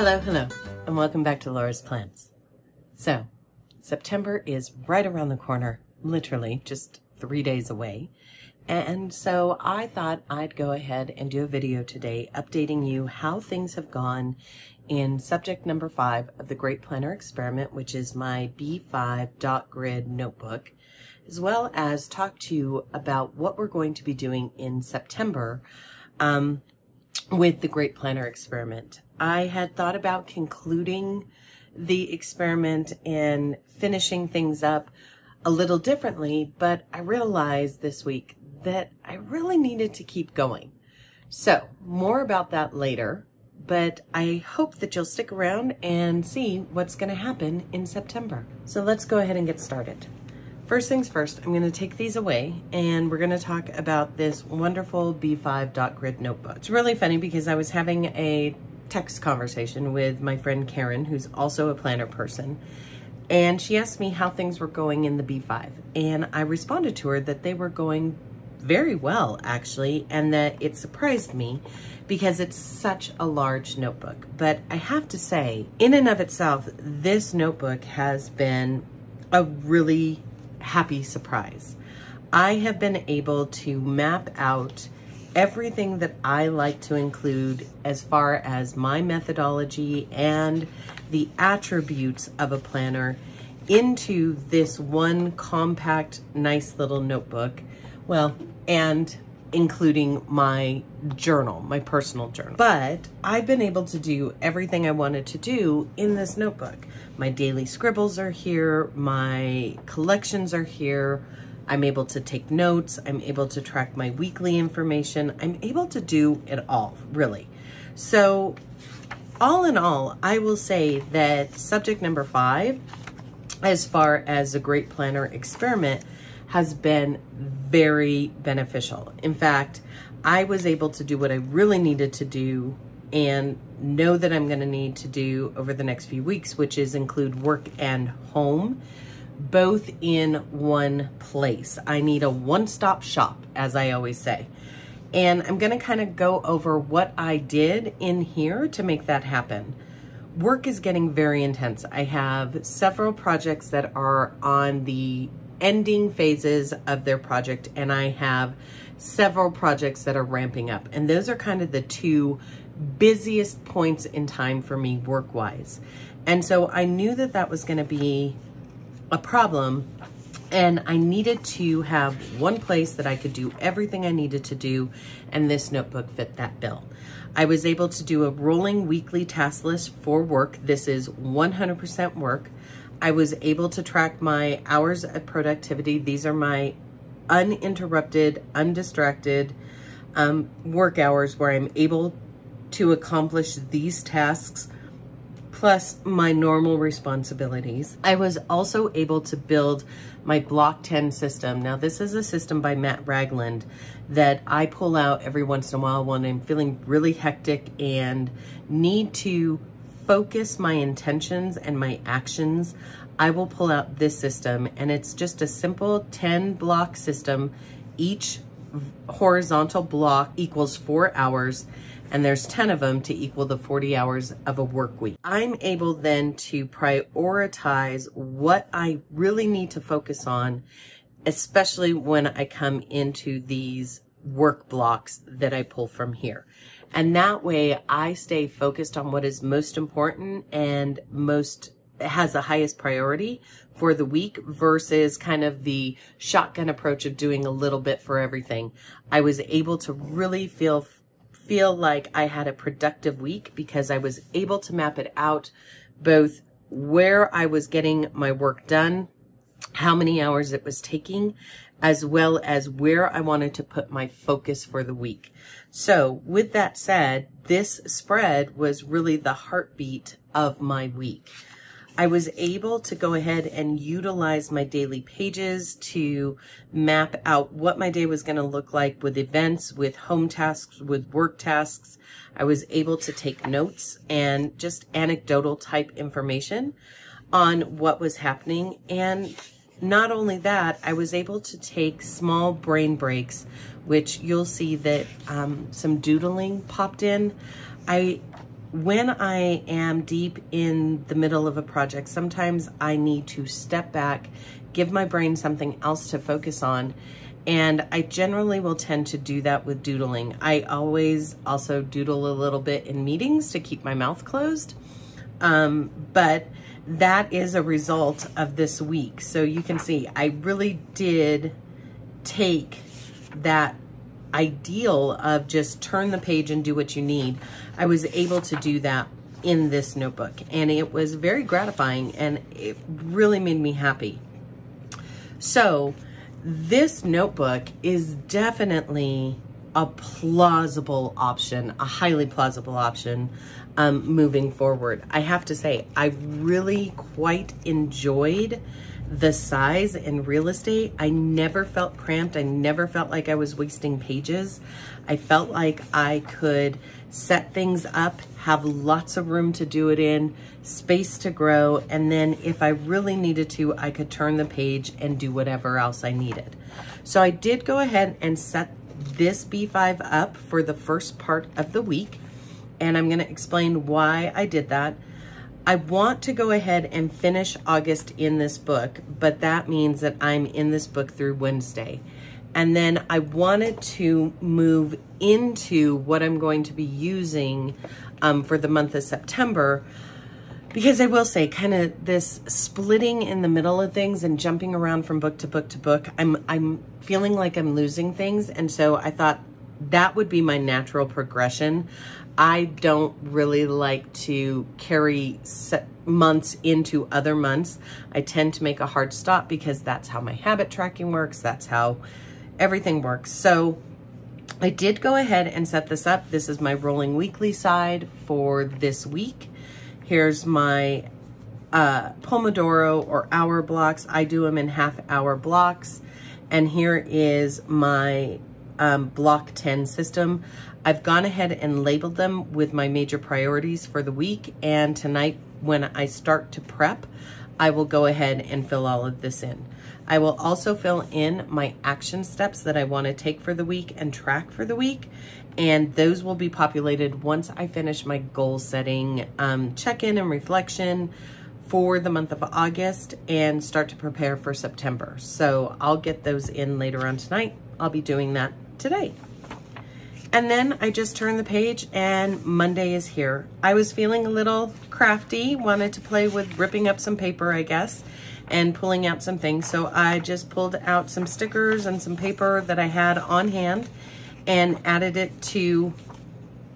Hello, and welcome back to Lora's Plans. So, September is right around the corner, literally just 3 days away. And so I thought I'd go ahead and do a video today updating you how things have gone in subject number 5 of the Great Planner Experiment, which is my B5 dot grid notebook, as well as talk to you about what we're going to be doing in September with the Great Planner Experiment. I had thought about concluding the experiment and finishing things up a little differently, but I realized this week that I really needed to keep going. So, more about that later, but I hope that you'll stick around and see what's going to happen in September. So let's go ahead and get started. First things first, I'm going to take these away and we're going to talk about this wonderful B5 dot grid notebook. It's really funny because I was having a text conversation with my friend Karen, who's also a planner person, and she asked me how things were going in the B5, and I responded to her that they were going very well, actually, and that it surprised me because it's such a large notebook. But I have to say, in and of itself, this notebook has been a really happy surprise. I have been able to map out everything that I like to include as far as my methodology and the attributes of a planner into this one compact, nice little notebook. Well, and including my journal, my personal journal. But I've been able to do everything I wanted to do in this notebook. My daily scribbles are here, my collections are here, I'm able to take notes, I'm able to track my weekly information, I'm able to do it all, really. So, all in all, I will say that subject number 5, as far as the Great Planner Experiment, has been very beneficial. In fact, I was able to do what I really needed to do and know that I'm going to need to do over the next few weeks, which is include work and home, both in one place. I need a one-stop shop, as I always say. And I'm going to kind of go over what I did in here to make that happen. Work is getting very intense. I have several projects that are on the ending phases of their project, and I have several projects that are ramping up. And those are kind of the two busiest points in time for me work-wise. And so I knew that that was going to be a problem, and I needed to have one place that I could do everything I needed to do, and this notebook fit that bill. I was able to do a rolling weekly task list for work. This is 100% work. I was able to track my hours of productivity. These are my uninterrupted, undistracted work hours where I'm able to accomplish these tasks plus my normal responsibilities. I was also able to build my Block 10 system. Now, this is a system by Matt Ragland that I pull out every once in a while when I'm feeling really hectic and need to focus my intentions and my actions. I will pull out this system, and it's just a simple 10 block system. Each horizontal block equals 4 hours, and there's 10 of them to equal the 40 hours of a work week. I'm able then to prioritize what I really need to focus on, especially when I come into these work blocks that I pull from here. And that way I stay focused on what is most important and has the highest priority for the week versus kind of the shotgun approach of doing a little bit for everything. I was able to really feel like I had a productive week because I was able to map it out, both where I was getting my work done, how many hours it was taking, as well as where I wanted to put my focus for the week. So with that said, this spread was really the heartbeat of my week. I was able to go ahead and utilize my daily pages to map out what my day was going to look like with events, with home tasks, with work tasks. I was able to take notes and just anecdotal type information on what was happening. And not only that, I was able to take small brain breaks, which you'll see that some doodling popped in. I when I am deep in the middle of a project, sometimes I need to step back, give my brain something else to focus on. And I generally will tend to do that with doodling. I always also doodle a little bit in meetings to keep my mouth closed. But that is a result of this week. So you can see, I really did take that ideal of just turn the page and do what you need. I was able to do that in this notebook, and it was very gratifying, and it really made me happy. So this notebook is definitely a plausible option, a highly plausible option moving forward. I have to say, I really quite enjoyed the size and real estate. I never felt cramped. I never felt like I was wasting pages. I felt like I could set things up, have lots of room to do it in, space to grow, and then if I really needed to, I could turn the page and do whatever else I needed. So I did go ahead and set this B5 up for the first part of the week, and I'm going to explain why I did that. I want to go ahead and finish August in this book, but that means that I'm in this book through Wednesday. And then I wanted to move into what I'm going to be using for the month of September, because I will say kind of this splitting in the middle of things and jumping around from book to book to book, I'm feeling like I'm losing things. And so I thought that would be my natural progression. I don't really like to carry months into other months. I tend to make a hard stop because that's how my habit tracking works. That's how everything works. So I did go ahead and set this up. This is my rolling weekly side for this week. Here's my Pomodoro or hour blocks. I do them in half-hour blocks. And here is my block 10 system. I've gone ahead and labeled them with my major priorities for the week. And tonight, when I start to prep, I will go ahead and fill all of this in. I will also fill in my action steps that I want to take for the week and track for the week. And those will be populated once I finish my goal setting, check-in and reflection for the month of August and start to prepare for September. So I'll get those in later on tonight. I'll be doing that today. And then I just turned the page and Monday is here. I was feeling a little crafty, wanted to play with ripping up some paper, I guess, and pulling out some things. So I just pulled out some stickers and some paper that I had on hand and added it to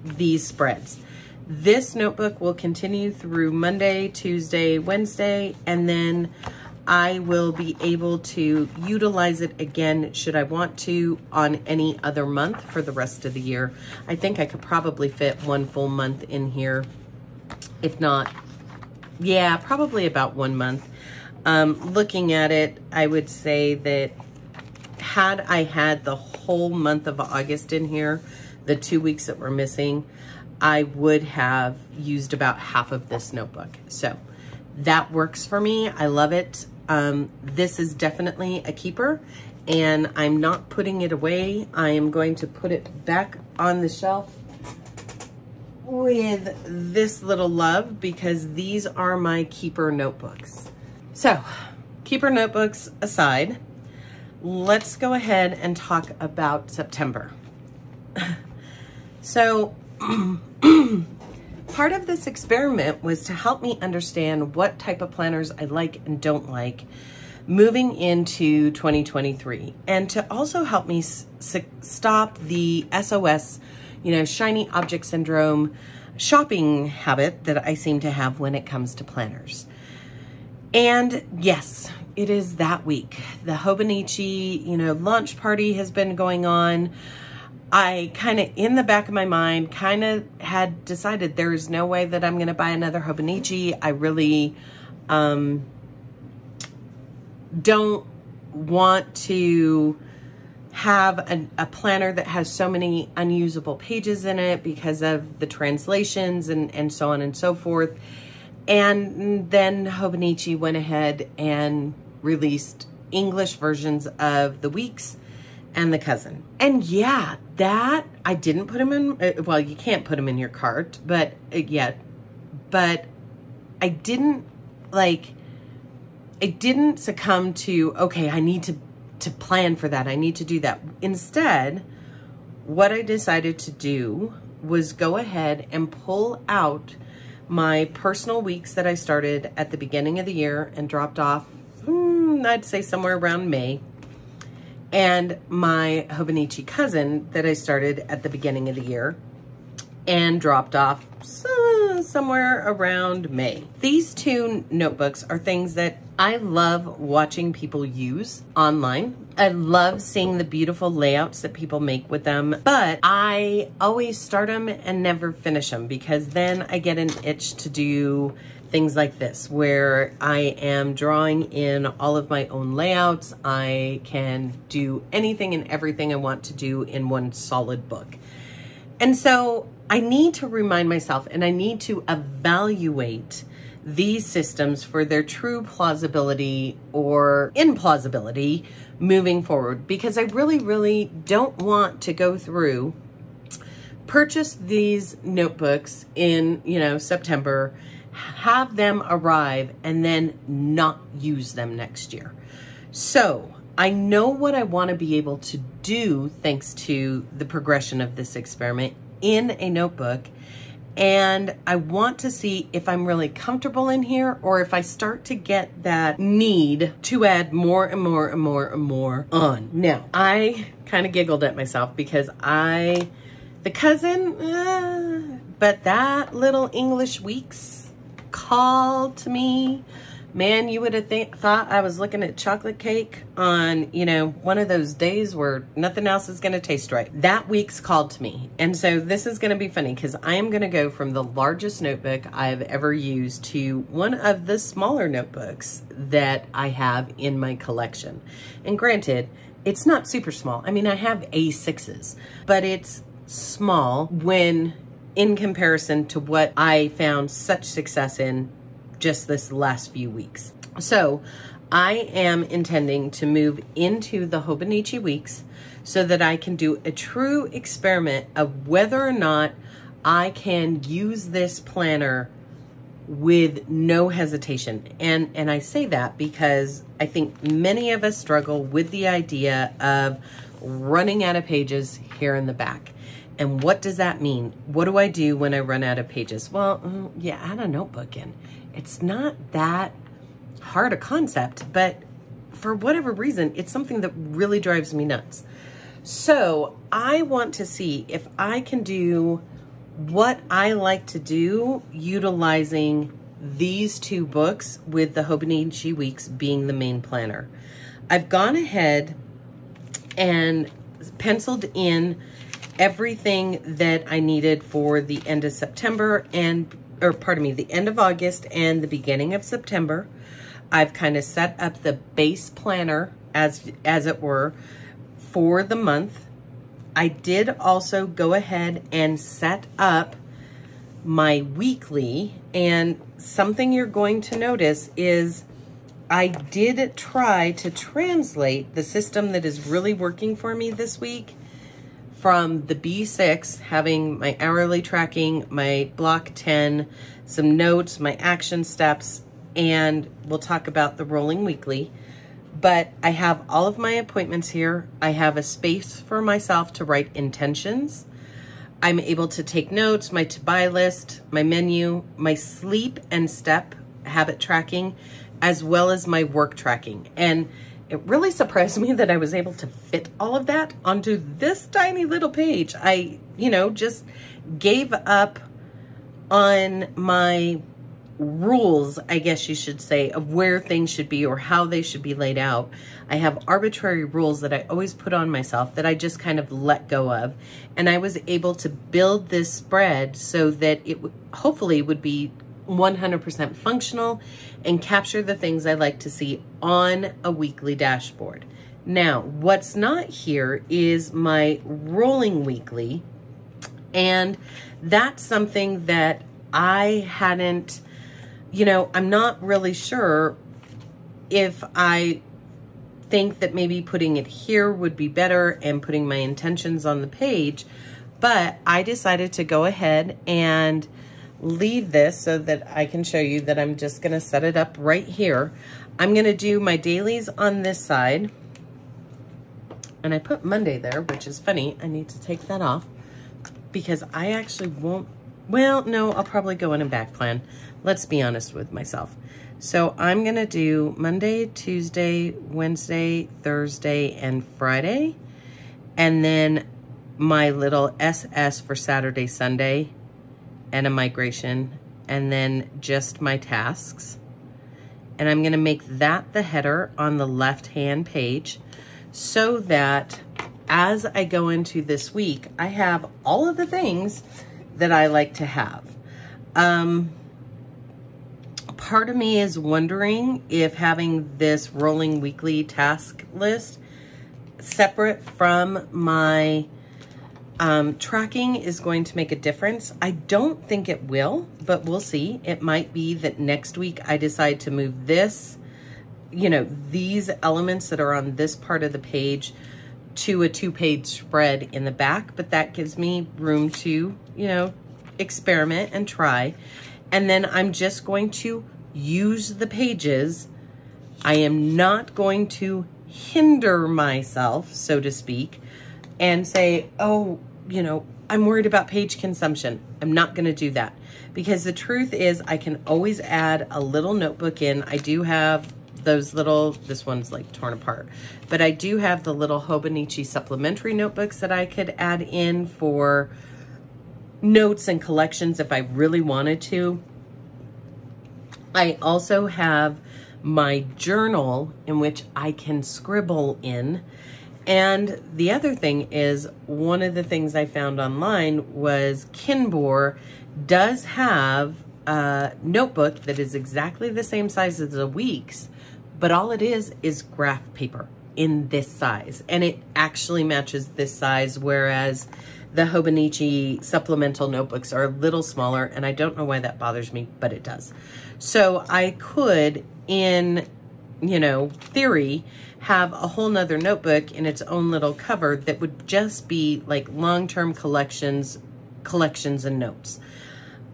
these spreads. This notebook will continue through Monday, Tuesday, Wednesday, and then I will be able to utilize it again should I want to on any other month for the rest of the year. I think I could probably fit one full month in here. If not, yeah, probably about 1 month. Looking at it, I would say that had I had the whole month of August in here, the 2 weeks that were missing, I would have used about half of this notebook. So that works for me. I love it. This is definitely a keeper, and I'm not putting it away. I am going to put it back on the shelf with this little love because these are my keeper notebooks. So, keeper notebooks aside, let's go ahead and talk about September. So, part of this experiment was to help me understand what type of planners I like and don't like moving into 2023, and to also help me stop the SOS, shiny object syndrome shopping habit that I seem to have when it comes to planners. And yes, it is that week. The Hobonichi, launch party has been going on. I kind of, in the back of my mind, kind of had decided there's no way that I'm going to buy another Hobonichi. I really don't want to have a planner that has so many unusable pages in it because of the translations and so on and so forth. And then Hobonichi went ahead and released English versions of the weeks and the cousin. And yeah, that, I didn't put them in, well, you can't put them in your cart, but but I didn't succumb to, okay, I need to plan for that. I need to do that. Instead, what I decided to do was go ahead and pull out my personal weeks that I started at the beginning of the year and dropped off, I'd say somewhere around May, and my Hobonichi cousin that I started at the beginning of the year and dropped off somewhere around May. These two notebooks are things that I love watching people use online. I love seeing the beautiful layouts that people make with them, but I always start them and never finish them because then I get an itch to do things like this, where I am drawing in all of my own layouts. I can do anything and everything I want to do in one solid book. And so I need to remind myself, and I need to evaluate these systems for their true plausibility or implausibility moving forward, because I really, really don't want to go through, purchase these notebooks in, September, have them arrive, and then not use them next year. So I know what I want to be able to do thanks to the progression of this experiment in a notebook. And I want to see if I'm really comfortable in here, or if I start to get that need to add more and more and more and more on. Now, I kind of giggled at myself because the cousin, but that little English weeks called to me. Man, you would have thought I was looking at chocolate cake on, one of those days where nothing else is going to taste right. That week's called to me. And so this is going to be funny because I am going to go from the largest notebook I've ever used to one of the smaller notebooks that I have in my collection. And granted, it's not super small. I mean, I have A6s, but it's small when in comparison to what I found such success in just this last few weeks. So I am intending to move into the Hobonichi weeks so that I can do a true experiment of whether or not I can use this planner with no hesitation. And I say that because I think many of us struggle with the idea of running out of pages here in the back. And what does that mean? What do I do when I run out of pages? Well, yeah, add a notebook in. It's not that hard a concept, but for whatever reason, it's something that really drives me nuts. So I want to see if I can do what I like to do utilizing these two books, with the Hobonichi weeks being the main planner. I've gone ahead and penciled in everything that I needed for the end of September the end of August and the beginning of September. I've kind of set up the base planner as it were for the month. I did also go ahead and set up my weekly, and something you're going to notice is I did try to translate the system that is really working for me this week from the B6, having my hourly tracking, my block 10, some notes, my action steps, and we'll talk about the rolling weekly. But I have all of my appointments here. I have a space for myself to write intentions. I'm able to take notes, my to-buy list, my menu, my sleep and step habit tracking, as well as my work tracking. And it really surprised me that I was able to fit all of that onto this tiny little page. I, just gave up on my rules, I guess you should say, of where things should be or how they should be laid out. I have arbitrary rules that I always put on myself that I just kind of let go of. And I was able to build this spread so that it hopefully would be 100% functional and capture the things I like to see on a weekly dashboard. Now, what's not here is my rolling weekly, and that's something that I hadn't, I'm not really sure if I think that maybe putting it here would be better and putting my intentions on the page, but I decided to go ahead and leave this so that I can show you that I'm just gonna set it up right here. I'm gonna do my dailies on this side, and I put Monday there, which is funny. I need to take that off because I actually won't, well, no, I'll probably go in a back plan. Let's be honest with myself. So I'm gonna do Monday, Tuesday, Wednesday, Thursday, and Friday, and then my little SS for Saturday, Sunday, and a migration, and then just my tasks. And I'm gonna make that the header on the left-hand page so that as I go into this week, I have all of the things that I like to have. Part of me is wondering if having this rolling weekly task list separate from my tracking is going to make a difference. I don't think it will, but we'll see. It might be that next week I decide to move this, you know, these elements that are on this part of the page to a 2-page spread in the back, but that gives me room to, you know, experiment and try. And then I'm just going to use the pages. I am not going to hinder myself, so to speak, and say, oh, you know, I'm worried about page consumption. I'm not going to do that, because the truth is I can always add a little notebook in. I do have those little, this one's like torn apart, but I do have the little Hobonichi supplementary notebooks that I could add in for notes and collections if I really wanted to. I also have my journal in which I can scribble in. And the other thing is, one of the things I found online was Kinbor does have a notebook that is exactly the same size as the Weeks, but all it is graph paper in this size. And it actually matches this size, whereas the Hobonichi supplemental notebooks are a little smaller, and I don't know why that bothers me, but it does. So I could, in, you know, theory, have a whole nother notebook in its own little cover that would just be like long-term collections and notes.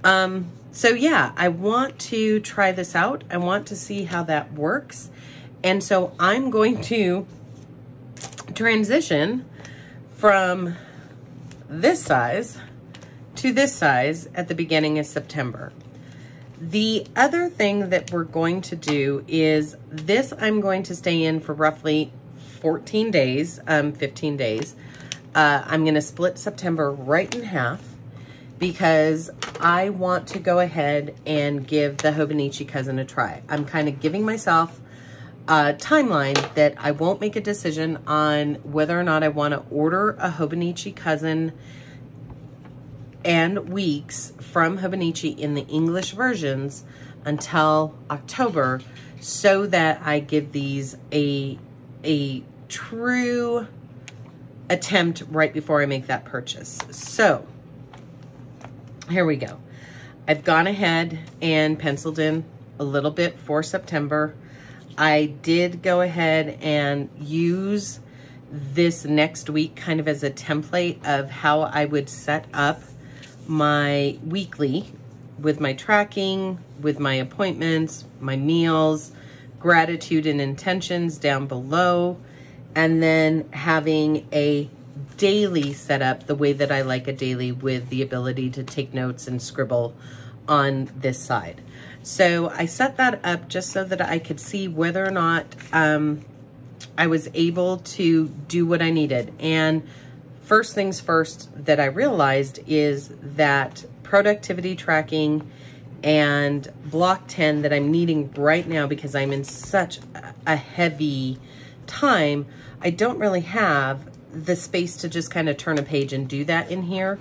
So yeah, I want to try this out. I want to see how that works. And so I'm going to transition from this size to this size at the beginning of September. The other thing that we're going to do is this, I'm going to stay in for roughly 14 days, 15 days. I'm going to split September right in half because I want to go ahead and give the Hobonichi Cousin a try. I'm kind of giving myself a timeline that I won't make a decision on whether or not I want to order a Hobonichi Cousin and Weeks from Hobonichi in the English versions until October, so that I give these a true attempt right before I make that purchase. So here we go. I've gone ahead and penciled in a little bit for September. I did go ahead and use this next week kind of as a template of how I would set up my weekly with my tracking, with my appointments, my meals, gratitude and intentions down below, and then having a daily set up the way that I like a daily, with the ability to take notes and scribble on this side. So I set that up just so that I could see whether or not I was able to do what I needed. And first things first that I realized is that productivity tracking and block 10 that I'm needing right now, because I'm in such a heavy time, I don't really have the space to just kind of turn a page and do that in here.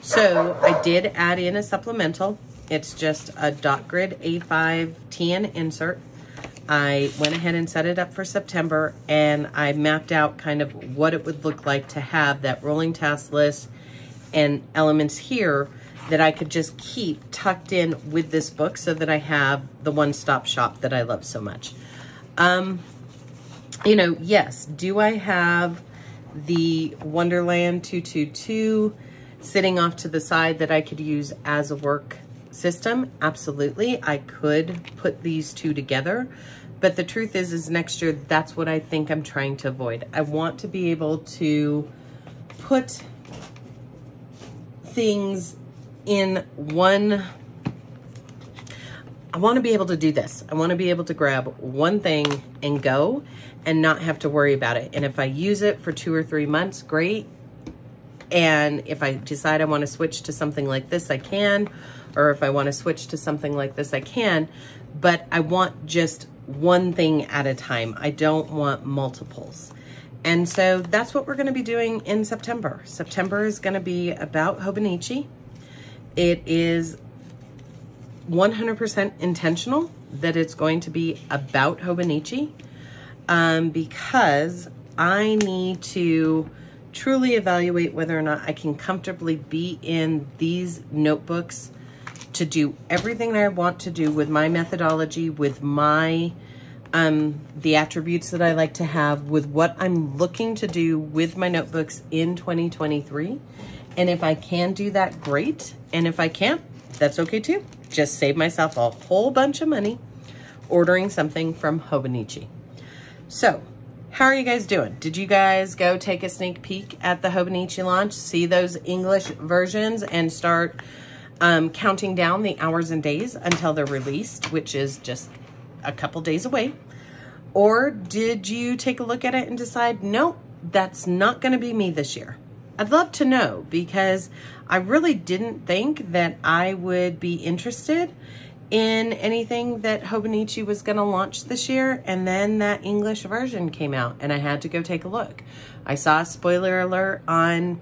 So I did add in a supplemental. It's just a dot grid A5 TN insert. I went ahead and set it up for September, and I mapped out kind of what it would look like to have that rolling task list and elements here that I could just keep tucked in with this book so that I have the one-stop shop that I love so much. you know, yes, do I have the Wonderland 222 sitting off to the side that I could use as a work system? Absolutely. I could put these two together. But the truth is next year, that's what I think I'm trying to avoid. I want to be able to put things in one. I want to be able to do this. I want to be able to grab one thing and go and not have to worry about it. And if I use it for 2 or 3 months, great. And if I decide I want to switch to something like this, I can. Or if I want to switch to something like this, I can. But I want just one thing at a time. I don't want multiples. And so that's what we're going to be doing in September. September is going to be about Hobonichi. It is 100% intentional that it's going to be about Hobonichi, because I need to truly evaluate whether or not I can comfortably be in these notebooks to do everything that I want to do with my methodology, with my the attributes that I like to have, with what I'm looking to do with my notebooks in 2023. And if I can do that, great. And if I can't, that's okay too. Just save myself a whole bunch of money ordering something from Hobonichi. So, how are you guys doing? Did you guys go take a sneak peek at the Hobonichi launch, see those English versions, and start counting down the hours and days until they're released, which is just a couple days away? Or did you take a look at it and decide, nope, that's not going to be me this year? I'd love to know, because I really didn't think that I would be interested in anything that Hobonichi was going to launch this year. And then that English version came out and I had to go take a look. I saw a spoiler alert on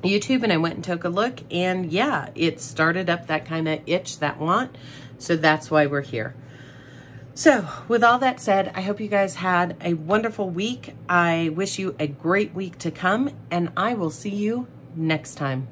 YouTube and I went and took a look, and yeah, it started up that kind of itch, that want. So that's why we're here. So with all that said, I hope you guys had a wonderful week. I wish you a great week to come, and I will see you next time.